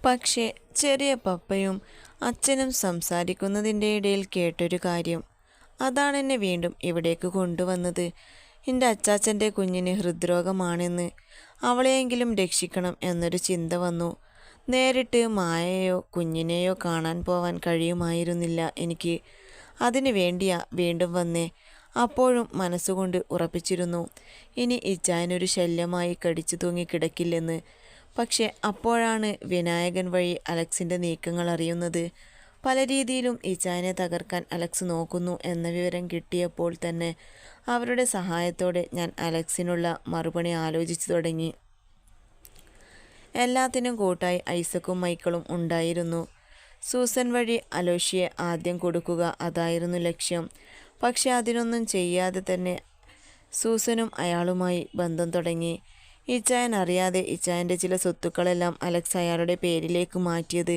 പക്ഷേ ചെറിയ പപ്പയും അച്ഛനും സംസാരിക്കുന്നതിൻ്റെ ഇടയിൽ കേട്ടൊരു കാര്യം. അതാണ് എന്നെ വീണ്ടും ഇവിടേക്ക് കൊണ്ടുവന്നത്. എൻ്റെ അച്ചാച്ചൻ്റെ കുഞ്ഞിന് ഹൃദ്രോഗമാണെന്ന്. അവളെയെങ്കിലും രക്ഷിക്കണം എന്നൊരു ചിന്ത വന്നു. നേരിട്ട് മായയോ കുഞ്ഞിനെയോ കാണാൻ പോവാൻ കഴിയുമായിരുന്നില്ല എനിക്ക്. അതിനു വേണ്ടിയാ വീണ്ടും വന്നേ. അപ്പോഴും മനസ്സുകൊണ്ട് ഉറപ്പിച്ചിരുന്നു ഇനി ഇച്ചായനൊരു ശല്യമായി കടിച്ചു തൂങ്ങി കിടക്കില്ലെന്ന്. പക്ഷെ അപ്പോഴാണ് വിനായകൻ വഴി അലക്സിൻ്റെ നീക്കങ്ങൾ അറിയുന്നത്. പല രീതിയിലും ഇച്ചായനെ തകർക്കാൻ അലക്സ് നോക്കുന്നു എന്ന വിവരം കിട്ടിയപ്പോൾ തന്നെ അവരുടെ സഹായത്തോടെ ഞാൻ അലക്സിനുള്ള മറുപടി ആലോചിച്ചു തുടങ്ങി. എല്ലാത്തിനും കൂട്ടായി ഐസക്കും മൈക്കിളും ഉണ്ടായിരുന്നു. സൂസൻ വഴി അലോഷ്യയെ ആദ്യം കൊടുക്കുക, അതായിരുന്നു ലക്ഷ്യം. പക്ഷെ അതിനൊന്നും ചെയ്യാതെ തന്നെ സൂസനും അയാളുമായി ബന്ധം തുടങ്ങി. ഇച്ചായൻ അറിയാതെ ഇച്ചായൻ്റെ ചില സ്വത്തുക്കളെല്ലാം അലക്സ് അയാളുടെ പേരിലേക്ക് മാറ്റിയത്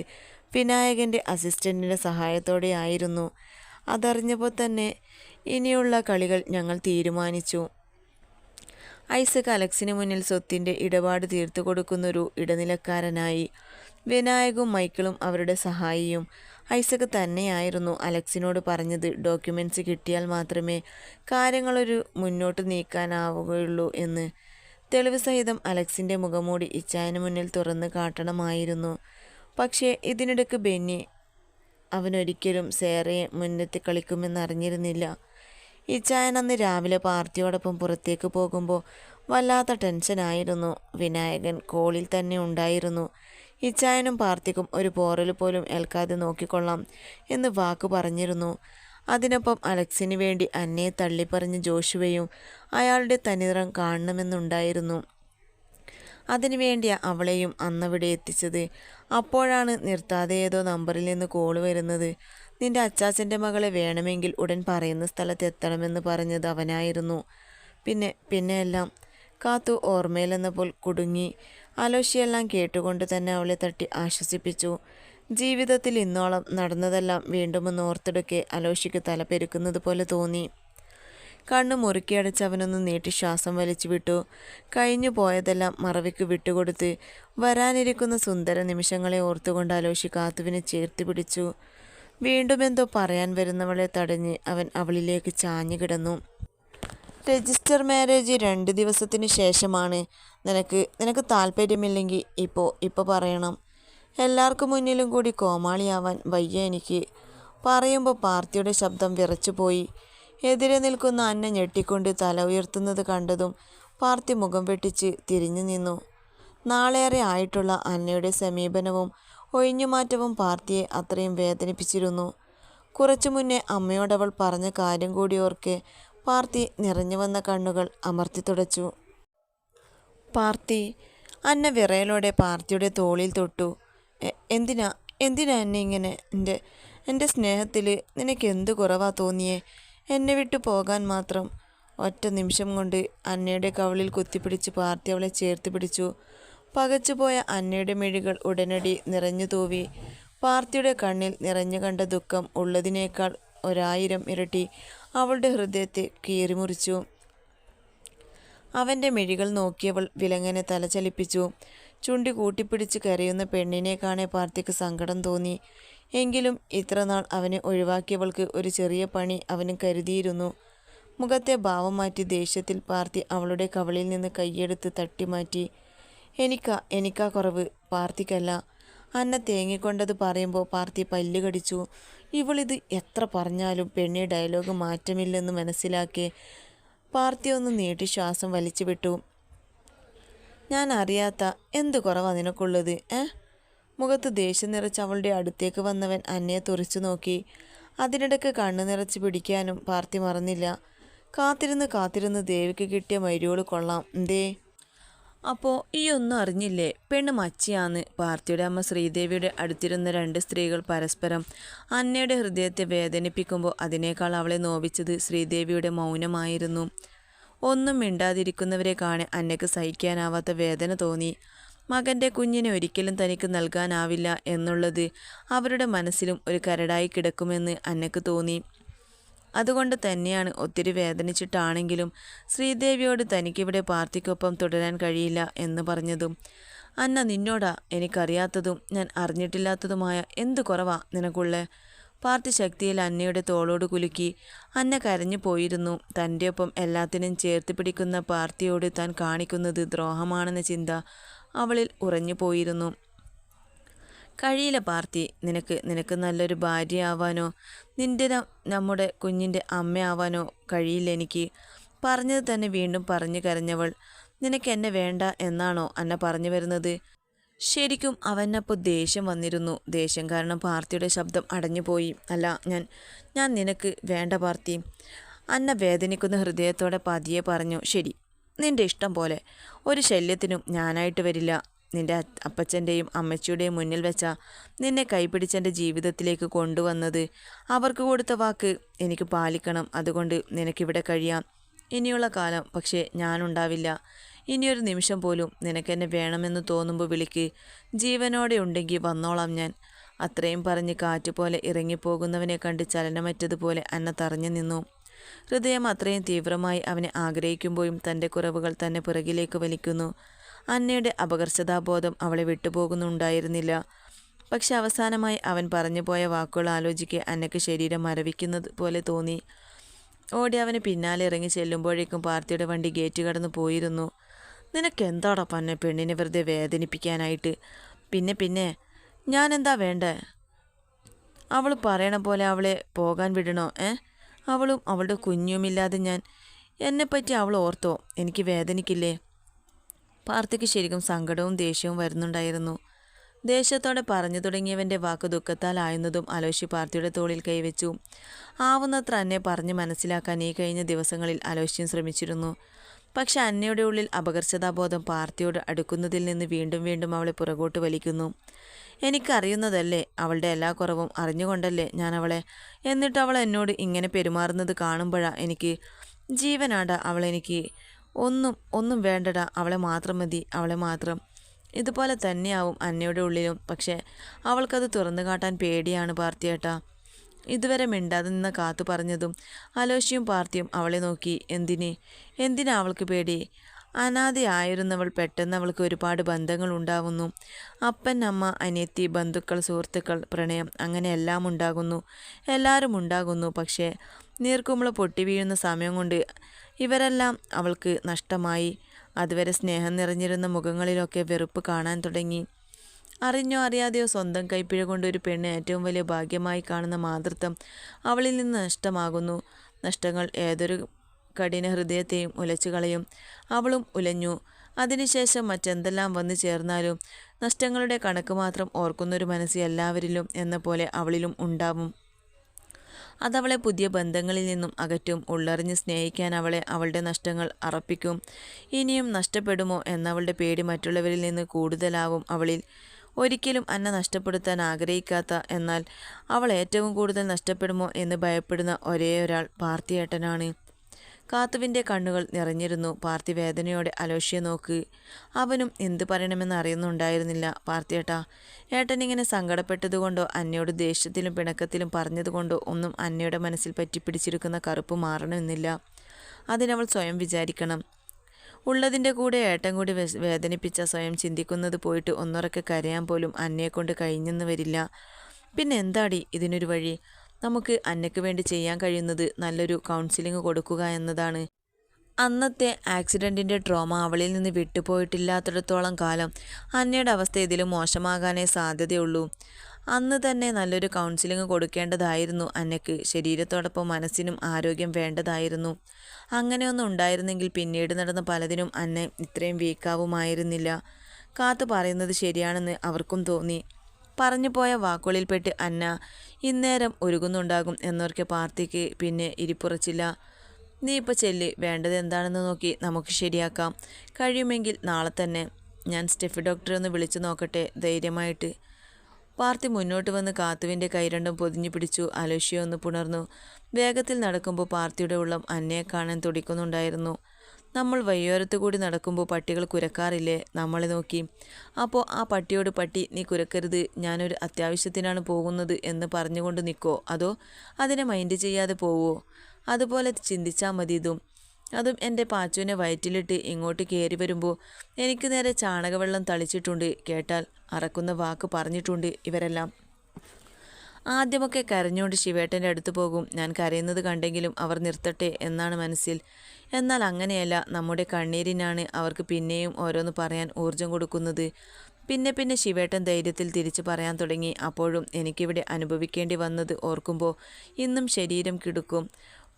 വിനായകൻ്റെ അസിസ്റ്റൻറ്റിൻ്റെ സഹായത്തോടെ ആയിരുന്നു. അതറിഞ്ഞപ്പോൾ തന്നെ ഇനിയുള്ള കളികൾ ഞങ്ങൾ തീരുമാനിച്ചു. ഐസക് അലക്സിന് മുന്നിൽ സ്വത്തിൻ്റെ ഇടപാട് തീർത്തു കൊടുക്കുന്നൊരു ഇടനിലക്കാരനായി. വിനായകും മൈക്കിളും അവരുടെ സഹായിയും. ഐസക് തന്നെയായിരുന്നു അലക്സിനോട് പറഞ്ഞത് ഡോക്യുമെൻറ്റ്സ് കിട്ടിയാൽ മാത്രമേ കാര്യങ്ങളൊരു മുന്നോട്ട് നീക്കാനാവുകയുള്ളൂ എന്ന്. തെളിവ് സഹിതം അലക്സിൻ്റെ മുഖംമൂടി ഇച്ചായന് മുന്നിൽ തുറന്ന് കാട്ടണമായിരുന്നു. പക്ഷേ ഇതിനിടയ്ക്ക് ബെന്നി അവനൊരിക്കലും സേറയെ മുന്നെത്തി കളിക്കുമെന്നറിഞ്ഞിരുന്നില്ല. ഇച്ചായൻ അന്ന് രാവിലെ പാർട്ടിയോടൊപ്പം പുറത്തേക്ക് പോകുമ്പോൾ വല്ലാത്ത ടെൻഷനായിരുന്നു. വിനായകൻ കോളിൽ തന്നെ ഉണ്ടായിരുന്നു. ഇച്ചായനും പാർട്ടിക്കും ഒരു പോറൽ പോലും ഏൽക്കാതെ നോക്കിക്കൊള്ളാം എന്ന് വാക്ക് പറഞ്ഞിരുന്നു. അതിനൊപ്പം അലക്സിന് വേണ്ടി അന്നയെ തള്ളിപ്പറഞ്ഞ് ജോഷുവയും അയാളുടെ തനിനിറം കാണണമെന്നുണ്ടായിരുന്നു. അതിനുവേണ്ടിയാ അവളെയും അന്നവിടെ എത്തിച്ചത്. അപ്പോഴാണ് നിർത്താതെ ഏതോ നമ്പറിൽ നിന്ന് കോള് വരുന്നത്. നിന്റെ അച്ചാച്ചൻ്റെ മകളെ വേണമെങ്കിൽ ഉടൻ പറയുന്ന സ്ഥലത്ത് എത്തണമെന്ന് പറഞ്ഞത് അവനായിരുന്നു. പിന്നെ എല്ലാം കാത്തു ഓർമ്മയിലെന്നപ്പോൾ കുടുങ്ങി. അലോഷ്യയെല്ലാം കേട്ടുകൊണ്ട് തന്നെ അവളെ തട്ടി ആശ്വസിപ്പിച്ചു. ജീവിതത്തിൽ ഇന്നോളം നടന്നതെല്ലാം വീണ്ടും ഒന്ന് ഓർത്തെടുക്കെ അലോഷ്യക്ക് തല പെരുക്കുന്നത് പോലെ തോന്നി. കണ്ണ് മുറുക്കിയടച്ച് അവനൊന്ന് നീട്ടി ശ്വാസം വലിച്ചു വിട്ടു. കഴിഞ്ഞു പോയതെല്ലാം മറവിക്ക് വിട്ടുകൊടുത്ത് വരാനിരിക്കുന്ന സുന്ദര നിമിഷങ്ങളെ ഓർത്തുകൊണ്ട് അലോഷി കാത്തുവിനെ ചേർത്ത് പിടിച്ചു. വീണ്ടും എന്തോ പറയാൻ വരുന്നവളെ തടഞ്ഞ് അവൻ അവളിലേക്ക് ചാഞ്ഞു കിടന്നു. രജിസ്റ്റർ മാരേജ് 2 ദിവസത്തിന് ശേഷമാണ്. നിനക്ക് താല്പര്യമില്ലെങ്കിൽ ഇപ്പോൾ പറയണം. എല്ലാവർക്കും മുന്നിലും കൂടി കോമാളിയാവാൻ വയ്യ എനിക്ക്. പറയുമ്പോൾ പാർത്തിയുടെ ശബ്ദം വിറച്ചുപോയി. എതിരെ നിൽക്കുന്ന അന്ന ഞെട്ടിക്കൊണ്ട് തല ഉയർത്തുന്നത് കണ്ടതും പാർത്തി മുഖം വെട്ടിച്ച് തിരിഞ്ഞു നിന്നു. നാളേറെ ആയിട്ടുള്ള അന്നയുടെ സമീപനവും ഒഴിഞ്ഞുമാറ്റവും പാർത്തിയെ അത്രയും വേദനിപ്പിച്ചിരുന്നു. കുറച്ചു മുന്നേ അമ്മയോടവൾ പറഞ്ഞ കാര്യം കൂടി ഓർക്കെ പാർത്തി നിറഞ്ഞു വന്ന കണ്ണുകൾ അമർത്തി തുടച്ചു. പാർത്തി, അന്ന വിറയലോടെ പാർത്തിയുടെ തോളിൽ തൊട്ടു. എന്തിനാ എന്നെ ഇങ്ങനെ? എൻ്റെ സ്നേഹത്തിൽ നിനക്ക് എന്ത് കുറവാ തോന്നിയേ? എന്നെ വിട്ടു പോകാൻ മാത്രം. ഒറ്റ നിമിഷം കൊണ്ട് അന്നയുടെ കവിളിൽ കുത്തിപ്പിടിച്ച് പാർത്തി അവളെ ചേർത്ത് പിടിച്ചു. പകച്ചുപോയ അന്നയുടെ മിഴികൾ ഉടനടി നിറഞ്ഞു തൂവി. പാർത്തിയുടെ കണ്ണിൽ നിറഞ്ഞു കണ്ട ദുഃഖം ഉള്ളതിനേക്കാൾ 1000 ഇരട്ടി അവളുടെ ഹൃദയത്തെ കീറിമുറിച്ചു. അവൻ്റെ മിഴികൾ നോക്കിയവൾ വിലങ്ങനെ തല ചലിപ്പിച്ചു. ചുണ്ടി കൂട്ടിപ്പിടിച്ച് കരയുന്ന പെണ്ണിനെ കാണെ പാർത്തിക്ക് സങ്കടം തോന്നി. എങ്കിലും ഇത്രനാൾ അവനെ ഒഴിവാക്കിയവൾക്ക് ഒരു ചെറിയ പണി അവന് കരുതിയിരുന്നു. മുഖത്തെ ഭാവം മാറ്റി ദേഷ്യത്തിൽ പാർത്തി അവളുടെ കവളിൽ നിന്ന് കൈയെടുത്ത് തട്ടിമാറ്റി. എനിക്കാ കുറവ്, പാർത്തിക്കല്ല. അന്ന തേങ്ങിക്കൊണ്ടത് പറയുമ്പോൾ പാർത്തി പല്ല് കടിച്ചു. ഇവളിത് എത്ര പറഞ്ഞാലും പെണ്ണി ഡയലോഗ് മാറ്റമില്ലെന്ന് മനസ്സിലാക്കി പാർത്തി ഒന്ന് നീട്ടി ശ്വാസം വലിച്ചു വിട്ടു. ഞാൻ അറിയാത്ത എന്ത് കുറവാ നിനക്കുള്ളത്? മുഖത്ത് ദേഷ്യം നിറച്ച് അവളുടെ അടുത്തേക്ക് വന്നവൻ അന്നയെ തുറിച്ചു നോക്കി. അതിനിടയ്ക്ക് കണ്ണു നിറച്ച് പിടിക്കാനും പാർത്തി മറന്നില്ല. കാത്തിരുന്ന് ദേവിക്ക് കിട്ടിയ മരിയോട് കൊള്ളാം. എന്തേ? അപ്പോൾ ഈ ഒന്നും അറിഞ്ഞില്ലേ? പെണ്ണ് മച്ചിയാന്ന്. പാർത്തിയുടെ അമ്മ ശ്രീദേവിയുടെ അടുത്തിരുന്ന 2 സ്ത്രീകൾ പരസ്പരം അന്നയുടെ ഹൃദയത്തെ വേദനിപ്പിക്കുമ്പോൾ അതിനേക്കാൾ അവളെ നോവിച്ചത് ശ്രീദേവിയുടെ മൗനമായിരുന്നു. ഒന്നും മിണ്ടാതിരിക്കുന്നവരെ കാണെ അന്നയ്ക്ക് സഹിക്കാനാവാത്ത വേദന തോന്നി. മകൻ്റെ കുഞ്ഞിനെ ഒരിക്കലും തനിക്ക് നൽകാനാവില്ല എന്നുള്ളത് അവരുടെ മനസ്സിലും ഒരു കരടായി കിടക്കുമെന്ന് അന്നയ്ക്ക് തോന്നി. അതുകൊണ്ട് തന്നെയാണ് ഒത്തിരി വേദനിച്ചിട്ടാണെങ്കിലും ശ്രീദേവിയോട് തനിക്കിവിടെ പാർത്തിക്കൊപ്പം തുടരാൻ കഴിയില്ല എന്ന് പറഞ്ഞതും. അന്ന നിന്നോടാ എനിക്കറിയാത്തതും ഞാൻ അറിഞ്ഞിട്ടില്ലാത്തതുമായ എന്ത് കുറവാ നിനക്കുള്ളേ? പാർത്തി ശക്തിയിൽ അന്നയുടെ തോളോട് കുലുക്കി. അന്ന കരഞ്ഞു പോയിരുന്നു. തൻ്റെ ഒപ്പം എല്ലാത്തിനും ചേർത്ത് പിടിക്കുന്ന പാർത്തിയോട് താൻ കാണിക്കുന്നത് ദ്രോഹമാണെന്ന ചിന്ത അവളിൽ ഉറഞ്ഞു പോയിരുന്നു. കഴിയില്ല പാർത്തി, നിനക്ക് നല്ലൊരു ഭാര്യയാവാനോ നമ്മുടെ കുഞ്ഞിൻ്റെ അമ്മയാവാനോ കഴിയില്ല എനിക്ക്. പറഞ്ഞത് തന്നെ വീണ്ടും പറഞ്ഞു കരഞ്ഞവൾ. നിനക്ക് എന്നെ വേണ്ട എന്നാണോ അന്ന പറഞ്ഞു വരുന്നത്? ശരിക്കും അവനപ്പോൾ ദേഷ്യം വന്നിരുന്നു. ദേഷ്യം കാരണം പാർത്തിയുടെ ശബ്ദം അടഞ്ഞുപോയി. അല്ല, ഞാൻ നിനക്ക് വേണ്ട പാർത്തി. അന്ന വേദനിക്കുന്ന ഹൃദയത്തോടെ പതിയെ പറഞ്ഞു. ശരി, നിന്റെ ഇഷ്ടം പോലെ. ഒരു ശല്യത്തിനും ഞാനായിട്ട് വരില്ല. നിന്റെ അപ്പച്ചൻ്റെയും അമ്മച്ചിയുടെയും മുന്നിൽ വെച്ചാ നിന്നെ കൈപിടിച്ചെൻ്റെ ജീവിതത്തിലേക്ക് കൊണ്ടുവന്നത്. അവർക്ക് കൊടുത്ത വാക്ക് എനിക്ക് പാലിക്കണം. അതുകൊണ്ട് നിനക്കിവിടെ കഴിയാം ഇനിയുള്ള കാലം. പക്ഷേ ഞാനുണ്ടാവില്ല. ഇനിയൊരു നിമിഷം പോലും നിനക്കെന്നെ വേണമെന്ന് തോന്നുമ്പോൾ വിളിക്ക്. ജീവനോടെ ഉണ്ടെങ്കിൽ വന്നോളാം ഞാൻ. അത്രയും പറഞ്ഞ് കാറ്റുപോലെ ഇറങ്ങിപ്പോകുന്നവനെ കണ്ട് ചലനമറ്റതുപോലെ അന്ന തറഞ്ഞു നിന്നു. ഹൃദയം അത്രയും തീവ്രമായി അവനെ ആഗ്രഹിക്കുമ്പോഴും തൻ്റെ കുറവുകൾ തന്നെ പിറകിലേക്ക് വലിക്കുന്നു. അന്നയുടെ അപകർഷതാബോധം അവളെ വിട്ടുപോകുന്നുണ്ടായിരുന്നില്ല. പക്ഷെ അവസാനമായി അവൻ പറഞ്ഞു പോയ വാക്കുകൾ ആലോചിക്കെ അന്നയ്ക്ക് ശരീരം മരവിക്കുന്നത് പോലെ തോന്നി. ഓടി അവന് പിന്നാലെ ഇറങ്ങി ചെല്ലുമ്പോഴേക്കും പാർത്തിയുടെ വണ്ടി ഗേറ്റ് കടന്നു പോയിരുന്നു. നിനക്കെന്താടാ പന്നെ പെണ്ണിനെ വെറുതെ വേദനിപ്പിക്കാനായിട്ട്? പിന്നെ ഞാനെന്താ വേണ്ടേ? അവൾ പറയണ പോലെ അവളെ പോകാൻ വിടണോ? അവളും അവളുടെ കുഞ്ഞുമില്ലാതെ ഞാൻ എന്നെപ്പറ്റി അവൾ ഓർത്തോ? എനിക്ക് വേദനിക്കില്ലേ? പാർത്തിക്ക് ശരിക്കും സങ്കടവും ദേഷ്യവും വരുന്നുണ്ടായിരുന്നു. ദേഷ്യത്തോടെ പറഞ്ഞു തുടങ്ങിയവൻ്റെ വാക്ക് ദുഃഖത്താലായുന്നതും അലോഷി പാർത്തിയുടെ തോളിൽ കൈവച്ചു. ആവുന്നത്ര അന്നെ പറഞ്ഞ് മനസ്സിലാക്കാൻ ഈ കഴിഞ്ഞ ദിവസങ്ങളിൽ അലോഷ്യം ശ്രമിച്ചിരുന്നു. പക്ഷെ അന്നയുടെ ഉള്ളിൽ അപകർഷതാബോധം പാർത്തിയോട് അടുക്കുന്നതിൽ നിന്ന് വീണ്ടും വീണ്ടും അവളെ പുറകോട്ട് വലിക്കുന്നു. എനിക്കറിയുന്നതല്ലേ അവളുടെ എല്ലാ കുറവും, അറിഞ്ഞുകൊണ്ടല്ലേ ഞാൻ അവളെ. എന്നിട്ട് അവൾ എന്നോട് ഇങ്ങനെ പെരുമാറുന്നത് കാണുമ്പോഴാ എനിക്ക് ജീവനാടാ അവളെനിക്ക്. ഒന്നും വേണ്ടടാ, അവളെ മാത്രം മതി, അവളെ മാത്രം. ഇതുപോലെ തന്നെയാവും അന്നയുടെ ഉള്ളിലും. പക്ഷെ അവൾക്കത് തുറന്നു കാട്ടാൻ പേടിയാണ് പാർത്തിയേട്ടാ. ഇതുവരെ മിണ്ടാതെ നിന്ന് കാത്തു പറഞ്ഞതും അലോഷിയും പാർത്തിയും അവളെ നോക്കി. എന്തിനാ അവൾക്ക് പേടി? അനാഥയായിരുന്നവൾ പെട്ടെന്ന് അവൾക്ക് ഒരുപാട് ബന്ധങ്ങൾ ഉണ്ടാവുന്നു. അപ്പൻ, അമ്മ, അനിയത്തി, ബന്ധുക്കൾ, സുഹൃത്തുക്കൾ, പ്രണയം, അങ്ങനെ എല്ലാം ഉണ്ടാകുന്നു. എല്ലാവരും ഉണ്ടാകുന്നു. പക്ഷേ നീർക്കുമ്പള പൊട്ടി വീഴുന്ന സമയം കൊണ്ട് ഇവരെല്ലാം അവൾക്ക് നഷ്ടമായി. അതുവരെ സ്നേഹം നിറഞ്ഞിരുന്ന മുഖങ്ങളിലൊക്കെ വെറുപ്പ് കാണാൻ തുടങ്ങി. അറിഞ്ഞോ അറിയാതെയോ സ്വന്തം കൈപ്പിഴ കൊണ്ട് ഒരു പെണ്ണ് ഏറ്റവും വലിയ ഭാഗ്യമായി കാണുന്ന മാതൃത്വം അവളിൽ നിന്ന് നഷ്ടമാകുന്നു. നഷ്ടങ്ങൾ ഏതൊരു കഠിന ഹൃദയത്തെയും ഉലച്ചു കളയും. അവളും ഉലഞ്ഞു. അതിനുശേഷം മറ്റെന്തെല്ലാം വന്നു ചേർന്നാലും നഷ്ടങ്ങളുടെ കണക്ക് മാത്രം ഓർക്കുന്നൊരു മനസ്സ് എല്ലാവരിലും എന്ന പോലെ അവളിലും ഉണ്ടാവും. അതവളെ പുതിയ ബന്ധങ്ങളിൽ നിന്നും അകറ്റും. ഉള്ളറിഞ്ഞ് സ്നേഹിക്കാൻ അവളെ അവളുടെ നഷ്ടങ്ങൾ അറപ്പിക്കും. ഇനിയും നഷ്ടപ്പെടുമോ എന്നവളുടെ പേടി മറ്റുള്ളവരിൽ നിന്ന് കൂടുതലാവും അവളിൽ. ഒരിക്കലും അന്ന നഷ്ടപ്പെടുത്താൻ ആഗ്രഹിക്കാത്ത, എന്നാൽ അവൾ ഏറ്റവും കൂടുതൽ നഷ്ടപ്പെടുമോ എന്ന് ഭയപ്പെടുന്ന ഒരേയൊരാൾ പാർത്തിയേട്ടനാണ്. കാത്തുവിൻ്റെ കണ്ണുകൾ നിറഞ്ഞിരുന്നു. പാർത്തി വേദനയോടെ അലോഷിയെ നോക്ക്. അവനും എന്ത് പറയണമെന്ന് അറിയുന്നുണ്ടായിരുന്നില്ല. പാർത്തിയേട്ടാ, ഏട്ടനിങ്ങനെ സങ്കടപ്പെട്ടതുകൊണ്ടോ അന്നയോട് ദേഷ്യത്തിലും പിണക്കത്തിലും പറഞ്ഞതുകൊണ്ടോ ഒന്നും അന്നയുടെ മനസ്സിൽ പറ്റിപ്പിടിച്ചിരിക്കുന്ന കറുപ്പ് മാറണമെന്നില്ല. അതിനവൾ സ്വയം വിചാരിക്കണം. ഉള്ളതിൻ്റെ കൂടെ ഏട്ടൻ കൂടി വേദനിപ്പിച്ച സ്വയം ചിന്തിക്കുന്നത് പോയിട്ട് ഒന്നുറക്കെ കരയാൻ പോലും അന്നയെക്കൊണ്ട് കഴിഞ്ഞെന്ന് വരില്ല. പിന്നെ എന്താടി ഇതിനൊരു വഴി? നമുക്ക് അന്നയ്ക്ക് വേണ്ടി ചെയ്യാൻ കഴിയുന്നത് നല്ലൊരു കൗൺസിലിംഗ് കൊടുക്കുക എന്നതാണ്. അന്നത്തെ ആക്സിഡൻറ്റിൻ്റെ ട്രോമ അവളിൽ നിന്ന് വിട്ടുപോയിട്ടില്ലാത്തിടത്തോളം കാലം അന്നയുടെ അവസ്ഥ ഇതിലും മോശമാകാനേ സാധ്യതയുള്ളൂ. അന്ന് തന്നെ നല്ലൊരു കൗൺസിലിംഗ് കൊടുക്കേണ്ടതായിരുന്നു അന്നയ്ക്ക്. ശരീരത്തോടൊപ്പം മനസ്സിനും ആരോഗ്യം വേണ്ടതായിരുന്നു. അങ്ങനെയൊന്നും ഉണ്ടായിരുന്നെങ്കിൽ പിന്നീട് നടന്ന പലതിനും അന്ന ഇത്രയും വീക്കാവുമായിരുന്നില്ല. കാത്തു പറയുന്നത് ശരിയാണെന്ന് അവർക്കും തോന്നി. പറഞ്ഞു പോയ വാക്കുകളിൽപ്പെട്ട് അന്ന ഇന്നേരം ഒരുങ്ങുന്നുണ്ടാകും എന്നോർക്കെ പാർത്തിക്ക് പിന്നെ ഇരിപ്പുറച്ചില്ല. നീ ഇപ്പോൾ ചെല്ല്, വേണ്ടത് എന്താണെന്ന് നോക്കി നമുക്ക് ശരിയാക്കാം. കഴിയുമെങ്കിൽ നാളെ തന്നെ. ഞാൻ സ്റ്റെഫി ഡോക്ടറെ ഒന്ന് വിളിച്ചു നോക്കട്ടെ ധൈര്യമായിട്ട്. പാർത്തി മുന്നോട്ട് വന്ന് കാത്തുവിൻ്റെ കൈ രണ്ടും പൊതിഞ്ഞു പിടിച്ചു. അലോഷ്യ ഒന്ന് പുണർന്നു. വേഗത്തിൽ നടക്കുമ്പോൾ പാർത്തിയുടെ ഉള്ളം അന്നയെ കാണാൻ തുടിക്കുന്നുണ്ടായിരുന്നു. നമ്മൾ വയ്യോരത്തു കൂടി നടക്കുമ്പോൾ പട്ടികൾ കുരക്കാറില്ലേ? നമ്മളെ നോക്കി. അപ്പോൾ ആ പട്ടിയോട് പട്ടി നീ കുരക്കരുത്, ഞാനൊരു അത്യാവശ്യത്തിനാണ് പോകുന്നത് എന്ന് പറഞ്ഞുകൊണ്ട് നിൽക്കോ? അതോ അതിനെ മൈൻഡ് ചെയ്യാതെ പോവോ? അതുപോലെ ചിന്തിച്ചാൽ മതി. ഇതും അതും എൻ്റെ പാച്ചുവിനെ വയറ്റിലിട്ട് ഇങ്ങോട്ട് കയറി വരുമ്പോൾ എനിക്ക് നേരെ ചാണകവെള്ളം തളിച്ചിട്ടുണ്ട്. കേട്ടാൽ അറക്കുന്ന വാക്ക് പറഞ്ഞിട്ടുണ്ട് ഇവരെല്ലാം. ആദ്യമൊക്കെ കരഞ്ഞുകൊണ്ട് ശിവേട്ടൻ്റെ അടുത്ത് പോകും. ഞാൻ കരയുന്നത് കണ്ടെങ്കിലും അവർ നിർത്തട്ടെ എന്നാണ് മനസ്സിൽ. എന്നാൽ അങ്ങനെയല്ല. നമ്മുടെ കണ്ണീരിനാണ് അവർക്ക് പിന്നെയും ഓരോന്ന് പറയാൻ ഊർജം കൊടുക്കുന്നത്. പിന്നെ ശിവേട്ടൻ ധൈര്യത്തിൽ തിരിച്ചു പറയാൻ തുടങ്ങി. അപ്പോഴും എനിക്കിവിടെ അനുഭവിക്കേണ്ടി വന്നത് ഓർക്കുമ്പോൾ ഇന്നും ശരീരം കിടുക്കും.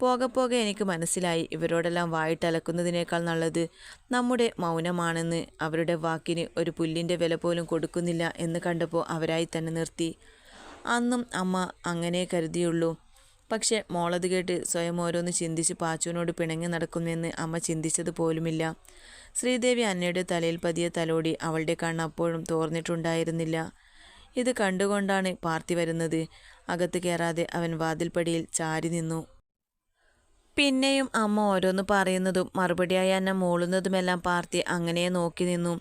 പോകെ എനിക്ക് മനസ്സിലായി, ഇവരോടെല്ലാം വായിട്ടലക്കുന്നതിനേക്കാൾ നല്ലത് നമ്മുടെ മൗനമാണെന്ന്. അവരുടെ വാക്കിന് ഒരു പുല്ലിൻ്റെ വില പോലും കൊടുക്കുന്നില്ല എന്ന് കണ്ടപ്പോൾ അവരായി തന്നെ നിർത്തി. അന്നും അമ്മ അങ്ങനെ കരുതിയുള്ളൂ. പക്ഷെ മോളത് കേട്ട് സ്വയം ഓരോന്ന് ചിന്തിച്ച് പാച്ചുവിനോട് പിണങ്ങി നടക്കുമെന്ന് അമ്മ ചിന്തിച്ചത് പോലുമില്ല. ശ്രീദേവി അന്നയുടെ തലയിൽ പതിയെ തലോടി. അവളുടെ കണ്ണ് അപ്പോഴും തോർന്നിട്ടുണ്ടായിരുന്നില്ല. ഇത് കണ്ടുകൊണ്ടാണ് പാർത്തി വരുന്നത്. അകത്ത് കയറാതെ അവൻ വാതിൽപ്പടിയിൽ ചാരി നിന്നു. പിന്നെയും അമ്മ ഓരോന്ന് പറയുന്നതും മറുപടിയായി അന്ന മൂളുന്നതുമെല്ലാം പാർത്തി അങ്ങനെ നോക്കി നിന്നു.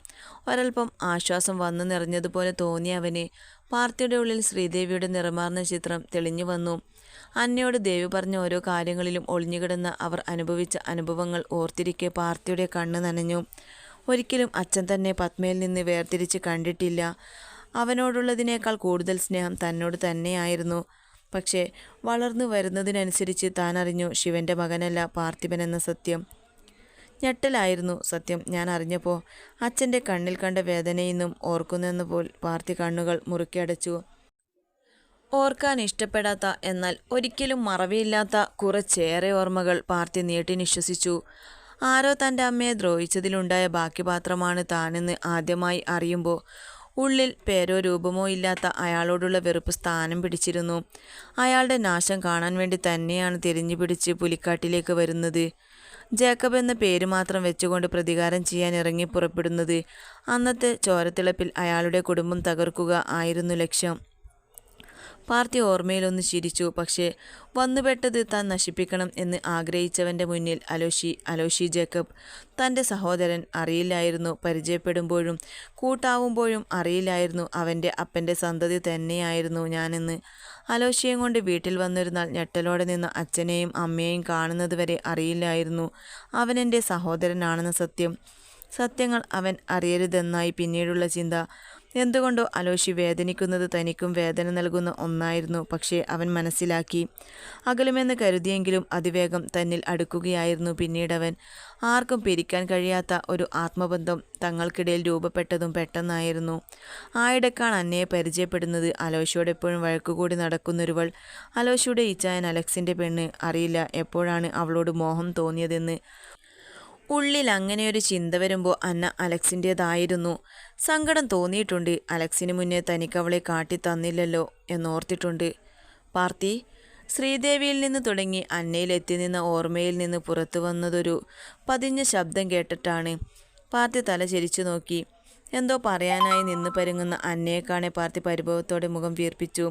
ഒരൽപ്പം ആശ്വാസം വന്നു നിറഞ്ഞതുപോലെ തോന്നിയ അവന് പാർത്തിയുടെ ഉള്ളിൽ ശ്രീദേവിയുടെ നിറമാർന്ന ചിത്രം തെളിഞ്ഞു വന്നു. അന്നയോട് ദേവി പറഞ്ഞ ഓരോ കാര്യങ്ങളിലും ഒളിഞ്ഞുകിടന്ന അവർ അനുഭവിച്ച അനുഭവങ്ങൾ ഓർത്തിരിക്കെ പാർത്തിയുടെ കണ്ണ് നനഞ്ഞു. ഒരിക്കലും അച്ഛൻ തന്നെ പത്മയിൽ നിന്ന് വേർതിരിച്ച് കണ്ടിട്ടില്ല. അവനോടുള്ളതിനേക്കാൾ കൂടുതൽ സ്നേഹം തന്നോട് തന്നെയായിരുന്നു. പക്ഷേ വളർന്നു വരുന്നതിനനുസരിച്ച് താൻ അറിഞ്ഞു ശിവൻ്റെ മകനല്ല പാർത്ഥിപൻ എന്ന സത്യം. ഞെട്ടലായിരുന്നു സത്യം. ഞാൻ അറിഞ്ഞപ്പോൾ അച്ഛൻ്റെ കണ്ണിൽ കണ്ട വേദനയെന്നും ഓർക്കുന്നെന്നുപോൽ പാർത്തി കണ്ണുകൾ മുറുക്കി അടച്ചു. ഓർക്കാൻ ഇഷ്ടപ്പെടാത്ത എന്നാൽ ഒരിക്കലും മറവിയില്ലാത്ത കുറച്ചേറെ ഓർമ്മകൾ പാർത്തി നീട്ടി നിശ്വസിച്ചു. ആരോ തൻ്റെ അമ്മയെ ദ്രോഹിച്ചതിലുണ്ടായ ബാക്കിപാത്രമാണ് താനെന്ന് ആദ്യമായി അറിയുമ്പോൾ ഉള്ളിൽ പേരോ രൂപമോ ഇല്ലാത്ത അയാളോടുള്ള വെറുപ്പ് സ്ഥാനം പിടിച്ചിരുന്നു. അയാളുടെ നാശം കാണാൻ വേണ്ടി തന്നെയാണ് തിരിഞ്ഞു പിടിച്ച് പുലിക്കാട്ടിലേക്ക് വരുന്നത്. ജേക്കബ് എന്ന പേര് മാത്രം വെച്ചുകൊണ്ട് പ്രതികാരം ചെയ്യാൻ ഇറങ്ങി പുറപ്പെടുന്നത്. അന്നത്തെ ചോരത്തിളപ്പിൽ അയാളുടെ കുടുംബം തകർക്കുക ആയിരുന്നു ലക്ഷ്യം. പാർത്തി ഓർമ്മയിലൊന്ന് ചിരിച്ചു. പക്ഷേ വന്നുപെട്ടത് താൻ നശിപ്പിക്കണം എന്ന് ആഗ്രഹിച്ചവൻ്റെ മുന്നിൽ. അലോഷി ജേക്കബ്, തൻ്റെ സഹോദരൻ. അറിയില്ലായിരുന്നു പരിചയപ്പെടുമ്പോഴും കൂട്ടാവുമ്പോഴും അറിയില്ലായിരുന്നു അവൻ്റെ അപ്പൻ്റെ സന്തതി തന്നെയായിരുന്നു ഞാനെന്ന്. അലോഷിയും കൊണ്ട് വീട്ടിൽ വന്നൊരു നാൾ ഞെട്ടലോടെ നിന്ന് അച്ഛനെയും അമ്മയെയും കാണുന്നത് വരെ അറിയില്ലായിരുന്നു അവനെൻ്റെ സഹോദരനാണെന്ന സത്യം. സത്യങ്ങൾ അവൻ അറിയരുതെന്നായി പിന്നീടുള്ള ചിന്ത. എന്തുകൊണ്ടോ അലോഷി വേദനിക്കുന്നത് തനിക്കും വേദന നൽകുന്ന ഒന്നായിരുന്നു. പക്ഷേ അവൻ മനസ്സിലാക്കി. അകലുമെന്ന് കരുതിയെങ്കിലും അതിവേഗം തന്നിൽ അടുക്കുകയായിരുന്നു പിന്നീടവൻ. ആർക്കും പിരിക്കാൻ കഴിയാത്ത ഒരു ആത്മബന്ധം തങ്ങൾക്കിടയിൽ രൂപപ്പെട്ടതും പെട്ടെന്നായിരുന്നു. ആയിടക്കാണ് അന്നയെ പരിചയപ്പെടുന്നത്. അലോഷിയോട് എപ്പോഴും വഴക്കുകൂടി നടക്കുന്നൊരുവൾ. അലോഷിയുടെ ഇച്ചായൻ അലക്സിൻ്റെ പെണ്ണ്. അറിയില്ല എപ്പോഴാണ് അവളോട് മോഹം തോന്നിയതെന്ന്. ഉള്ളിൽ അങ്ങനെയൊരു ചിന്ത വരുമ്പോൾ അന്ന അലക്സിൻ്റേതായിരുന്നു. സങ്കടം തോന്നിയിട്ടുണ്ട്. അലക്സിന് മുന്നേ തനിക്ക് അവളെ കാട്ടിത്തന്നില്ലല്ലോ എന്നോർത്തിട്ടുണ്ട്. പാർത്തി ശ്രീദേവിയിൽ നിന്ന് തുടങ്ങി അന്നയിൽ എത്തി നിന്ന ഓർമ്മയിൽ നിന്ന് പുറത്തു വന്നതൊരു പതിഞ്ഞ ശബ്ദം കേട്ടിട്ടാണ്. പാർത്തി തല ചെരിച്ചു നോക്കി. എന്തോ പറയാനായി നിന്ന് പരുങ്ങുന്ന അന്നയെക്കാണെ പാർത്തി പരിഭവത്തോടെ മുഖം വീർപ്പിച്ചു.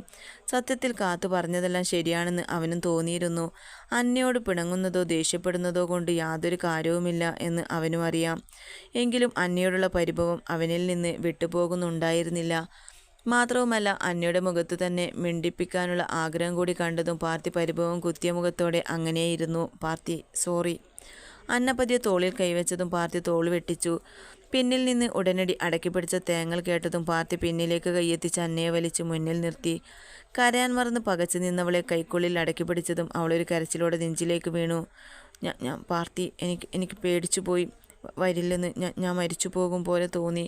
സത്യത്തിൽ കാത്തു പറഞ്ഞതെല്ലാം ശരിയാണെന്ന് അവനും തോന്നിയിരുന്നു. അന്നയോട് പിണങ്ങുന്നതോ ദേഷ്യപ്പെടുന്നതോ കൊണ്ട് യാതൊരു കാര്യവുമില്ല എന്ന് അവനും അറിയാം. എങ്കിലും അന്നയോടുള്ള പരിഭവം അവനിൽ നിന്ന് വിട്ടുപോകുന്നുണ്ടായിരുന്നില്ല. മാത്രവുമല്ല അന്നയുടെ മുഖത്ത് തന്നെ മിണ്ടിപ്പിക്കാനുള്ള ആഗ്രഹം കൂടി കണ്ടതും പാർത്തി പരിഭവം കുത്തിയ മുഖത്തോടെ അങ്ങനെയിരുന്നു. പാർത്തി സോറി. അന്ന പതിയെ തോളിൽ കൈവച്ചതും പാർത്തി തോൾ വെട്ടിച്ചു. പിന്നിൽ നിന്ന് ഉടനടി അടക്കിപ്പിടിച്ച തേങ്ങൽ കേട്ടതും പാർത്തി പിന്നിലേക്ക് കൈയെത്തിച്ച് അന്നയെ വലിച്ച് മുന്നിൽ നിർത്തി. കരയാൻ മറന്ന് പകച്ചു നിന്നവളെ കൈക്കുള്ളിൽ അടക്കിപ്പിടിച്ചതും അവളൊരു കരച്ചിലോടെ നെഞ്ചിലേക്ക് വീണു. ഞാൻ പാർത്തി, എനിക്ക് പേടിച്ചു പോയി. വരില്ലെന്ന് ഞാൻ മരിച്ചു പോകും പോലെ തോന്നി.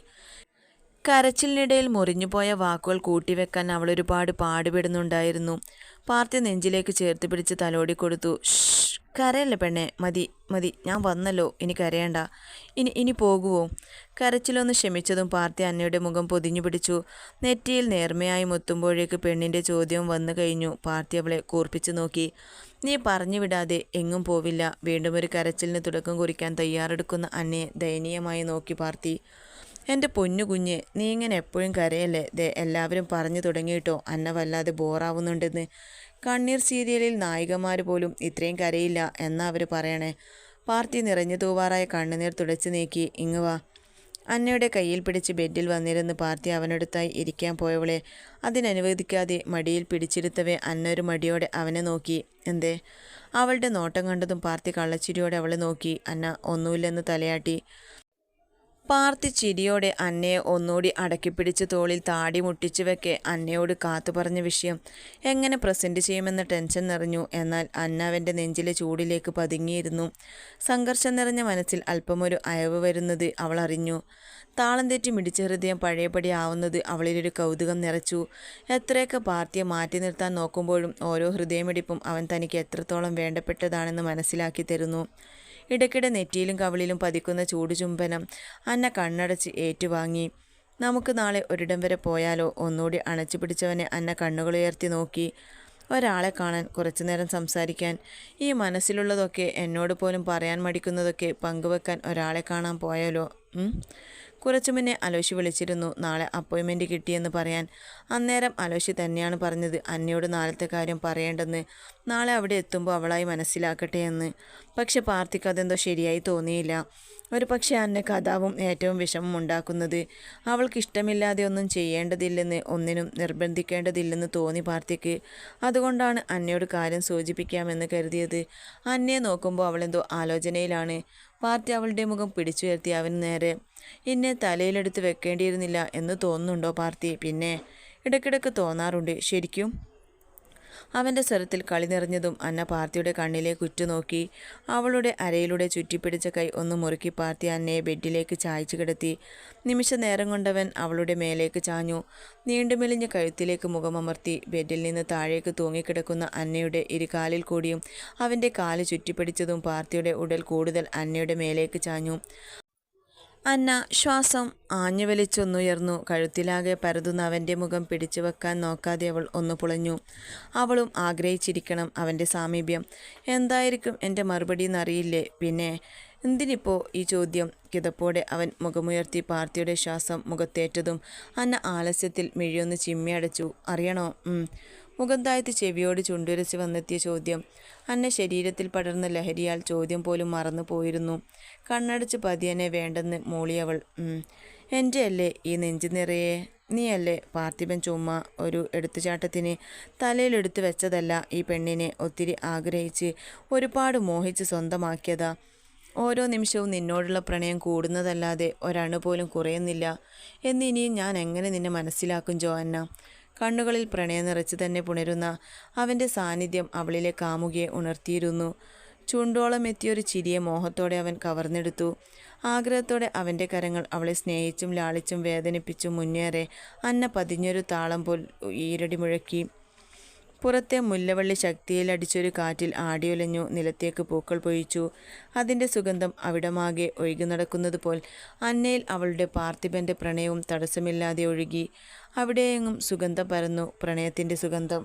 കരച്ചിലിനിടയിൽ മുറിഞ്ഞുപോയ വാക്കുകൾ കൂട്ടിവെക്കാൻ അവളൊരുപാട് പാടുപെടുന്നുണ്ടായിരുന്നു. പാർത്തി നെഞ്ചിലേക്ക് ചേർത്ത് പിടിച്ച് തലോടിക്കൊടുത്തു. കരയല്ലേ പെണ്ണെ, മതി, ഞാൻ വന്നല്ലോ, ഇനി കരയണ്ട. ഇനി പോകുവോ? കരച്ചിലൊന്ന് ക്ഷമിച്ചതും പാർത്തി അന്നയുടെ മുഖം പൊതിഞ്ഞു പിടിച്ചു. നെറ്റിയിൽ നേർമയായി മുത്തുമ്പോഴേക്ക് പെണ്ണിൻ്റെ ചോദ്യവും വന്നു കഴിഞ്ഞു. പാർത്തി അവളെ കൂർപ്പിച്ചു നോക്കി. നീ പറഞ്ഞു വിടാതെ എങ്ങും പോവില്ല. വീണ്ടും ഒരു കരച്ചിലിന് തുടക്കം കുറിക്കാൻ തയ്യാറെടുക്കുന്ന അന്നയെ ദയനീയമായി നോക്കി പാർത്തി. എൻ്റെ പൊന്നു കുഞ്ഞ്, നീ ഇങ്ങനെ എപ്പോഴും കരയല്ലേ? എല്ലാവരും പറഞ്ഞു തുടങ്ങിയിട്ടോ അന്ന വല്ലാതെ ബോറാവുന്നുണ്ടെന്ന്. കണ്ണീർ സീരിയലിൽ നായികമാർ പോലും ഇത്രയും കരയില്ല എന്നാ അവർ പറയണേ. പാർത്തി നിറഞ്ഞു തൂവാറായ കണ്ണുനീർ തുടച്ചു നീക്കി. ഇങ്ങ് വാ. അന്നയുടെ കയ്യിൽ പിടിച്ച് ബെഡിൽ വന്നിരുന്ന് പാർത്തി അവനടുത്തായി ഇരിക്കാൻ പോയവളെ അതിനനുവദിക്കാതെ മടിയിൽ പിടിച്ചെടുത്തവേ അന്ന ഒരു മടിയോടെ അവനെ നോക്കി. എന്തേ? അവളുടെ നോട്ടം കണ്ടതും പാർത്തി കള്ളച്ചിരിയോടെ അവളെ നോക്കി. അന്ന ഒന്നുമില്ലെന്ന് തലയാട്ടി. പാർത്തി ചിരിയോടെ അന്നയെ ഒന്നുകൂടി അടക്കിപ്പിടിച്ച് തോളിൽ താടി മുട്ടിച്ചു വെക്കെ അന്നയോട് കാത്തു പറഞ്ഞ വിഷയം എങ്ങനെ പ്രസൻറ്റ് ചെയ്യുമെന്ന ടെൻഷൻ നിറഞ്ഞു. എന്നാൽ അന്ന അവൻ്റെ നെഞ്ചിലെ ചൂടിലേക്ക് പതുങ്ങിയിരുന്നു. സംഘർഷം നിറഞ്ഞ മനസ്സിൽ അല്പമൊരു അയവ് വരുന്നത് അവൾ അറിഞ്ഞു. താളം തെറ്റി മിടിച്ച ഹൃദയം പഴയപടി ആവുന്നത് അവളിലൊരു കൗതുകം നിറച്ചു. എത്രയൊക്കെ പാർത്തിയെ മാറ്റി നിർത്താൻ നോക്കുമ്പോഴും ഓരോ ഹൃദയമിടിപ്പും അവൻ തനിക്ക് എത്രത്തോളം വേണ്ടപ്പെട്ടതാണെന്ന് മനസ്സിലാക്കി തരുന്നു. ഇടയ്ക്കിടെ നെറ്റിയിലും കവിളിലും പതിക്കുന്ന ചൂടുചുംബനം അന്ന കണ്ണടച്ച് ഏറ്റുവാങ്ങി. നമുക്ക് നാളെ ഒരിടം വരെ പോയാലോ? ഒന്നുകൂടി അണച്ചു പിടിച്ചവനെ അന്ന കണ്ണുകളുയർത്തി നോക്കി. ഒരാളെ കാണാൻ, കുറച്ചുനേരം സംസാരിക്കാൻ, ഈ മനസ്സിലുള്ളതൊക്കെ എന്നോട് പോലും പറയാൻ മടിക്കുന്നതൊക്കെ പങ്കുവെക്കാൻ ഒരാളെ കാണാൻ പോയാലോ? കുറച്ചു മുന്നേ അലോഷി വിളിച്ചിരുന്നു നാളെ അപ്പോയിൻമെൻറ്റ് കിട്ടിയെന്ന് പറയാൻ. അന്നേരം അലോഷി തന്നെയാണ് പറഞ്ഞത് അന്നയോട് നാളത്തെ കാര്യം പറയേണ്ടെന്ന്, നാളെ അവിടെ എത്തുമ്പോൾ അവളായി മനസ്സിലാക്കട്ടെ എന്ന്. പക്ഷെ പാർത്തിക്ക് അതെന്തോ ശരിയായി തോന്നിയില്ല. ഒരു പക്ഷേ അന്നയ്ക്ക് അതാവും ഏറ്റവും വിഷമം ഉണ്ടാക്കുന്നത്. അവൾക്ക് ഇഷ്ടമില്ലാതെ ഒന്നും ചെയ്യേണ്ടതില്ലെന്ന്, ഒന്നിനും നിർബന്ധിക്കേണ്ടതില്ലെന്ന് തോന്നി പാർത്തിക്ക്. അതുകൊണ്ടാണ് അന്നയോട് കാര്യം സൂചിപ്പിക്കാമെന്ന് കരുതിയത്. അന്നയെ നോക്കുമ്പോൾ അവളെന്തോ ആലോചനയിലാണ്. പാർത്തി അവളുടെ മുഖം പിടിച്ചുയർത്തി അവന് നേരെ. എന്നെ തലയിലെടുത്ത് വെക്കേണ്ടിയിരുന്നില്ല എന്ന് തോന്നുന്നുണ്ടോ പാർത്തി? പിന്നെ ഇടയ്ക്കിടയ്ക്ക് തോന്നാറുണ്ട്. ശരിക്കും? അവൻ്റെ സ്വരത്തിൽ കളി നിറഞ്ഞതും അന്ന പാർത്തിയുടെ കണ്ണിലേക്ക് ഉറ്റുനോക്കി. അവളുടെ അരയിലൂടെ ചുറ്റിപ്പിടിച്ച കൈ ഒന്ന് മുറുക്കി പാർത്തി അന്നയെ ബെഡിലേക്ക് ചായച്ചു കിടത്തി. നിമിഷ നേരം കൊണ്ടവൻ അവളുടെ മേലേക്ക് ചാഞ്ഞു. നീണ്ടുമെലിഞ്ഞ കഴുത്തിലേക്ക് മുഖമമർത്തി. ബെഡിൽ നിന്ന് താഴേക്ക് തൂങ്ങിക്കിടക്കുന്ന അന്നയുടെ ഇരുകാലിൽ കൂടിയും അവൻ്റെ കാല് ചുറ്റിപ്പിടിച്ചതും പാർത്തിയുടെ ഉടൽ കൂടുതൽ അന്നയുടെ മേലേക്ക് ചാഞ്ഞു. അന്ന ശ്വാസം ആഞ്ഞു വലിച്ചൊന്നുയർന്നു. കഴുത്തിലാകെ പരതുന്ന അവൻ്റെ മുഖം പിടിച്ചു വെക്കാൻ നോക്കാതെ അവൾ ഒന്ന് പുളഞ്ഞു. അവളും ആഗ്രഹിച്ചിരിക്കണം അവൻ്റെ സാമീപ്യം. എന്തായിരിക്കും എൻ്റെ മറുപടി എന്നറിയില്ലേ? പിന്നെ എന്തിനിപ്പോൾ ഈ ചോദ്യം? കിതപ്പോടെ അവൻ മുഖമുയർത്തി. പാർത്തിയുടെ ശ്വാസം മുഖത്തേറ്റതും അന്ന ആലസ്യത്തിൽ മിഴിയൊന്ന് ചിമ്മിയടച്ചു. അറിയണോ? മുഖം താഴ്ത്തി ചെവിയോട് ചുണ്ടുരച്ച് വന്നെത്തിയ ചോദ്യം. അന്ന ശരീരത്തിൽ പടർന്ന ലഹരിയാൽ ചോദ്യം പോലും മറന്നു പോയിരുന്നു. കണ്ണടച്ച് പതിയനെ വേണ്ടെന്ന് മൂളിയവൾ. എൻ്റെ അല്ലേ ഈ നെഞ്ചു നിറയെ? നീയല്ലേ? പാർത്ഥിപൻ ചുമ്മാ ഒരു എടുത്തുചാട്ടത്തിന് തലയിലെടുത്ത് വെച്ചതല്ല. ഈ പെണ്ണിനെ ഒത്തിരി ആഗ്രഹിച്ച് ഒരുപാട് മോഹിച്ച് സ്വന്തമാക്കിയതാ. ഓരോ നിമിഷവും നിന്നോടുള്ള പ്രണയം കൂടുന്നതല്ലാതെ ഒരണു പോലും കുറയുന്നില്ല. എന്നിനിയും ഞാൻ എങ്ങനെ നിന്നെ മനസ്സിലാക്കും ജോഅന്ന? കണ്ണുകളിൽ പ്രണയം നിറച്ച് തന്നെ പുണരുന്ന അവൻ്റെ സാന്നിധ്യം അവളിലെ കാമുകിയെ ഉണർത്തിയിരുന്നു. ചുണ്ടോളം എത്തിയൊരു ചിരിയെ മോഹത്തോടെ അവൻ കവർന്നെടുത്തു. ആഗ്രഹത്തോടെ അവൻ്റെ കരങ്ങൾ അവളെ സ്നേഹിച്ചും ലാളിച്ചും വേദനിപ്പിച്ചും മുന്നേറെ അന്ന പതിഞ്ഞൊരു താളം പോൽ ഈരടി മുഴക്കി. പുറത്തെ മുല്ലവള്ളി ശക്തിയിൽ അടിച്ചൊരു കാറ്റിൽ ആടിയുലഞ്ഞു. നിലത്തേക്ക് പൂക്കൾ പൊഴിച്ചു. അതിൻ്റെ സുഗന്ധം അവിടമാകെ ഒഴുകി നടക്കുന്നത് പോൽ അന്നയിൽ അവളുടെ പാർത്ഥിപൻ്റെ പ്രണയവും തടസ്സമില്ലാതെ ഒഴുകി. അവിടെയെങ്ങും സുഗന്ധം പരന്നു. പ്രണയത്തിൻ്റെ സുഗന്ധം.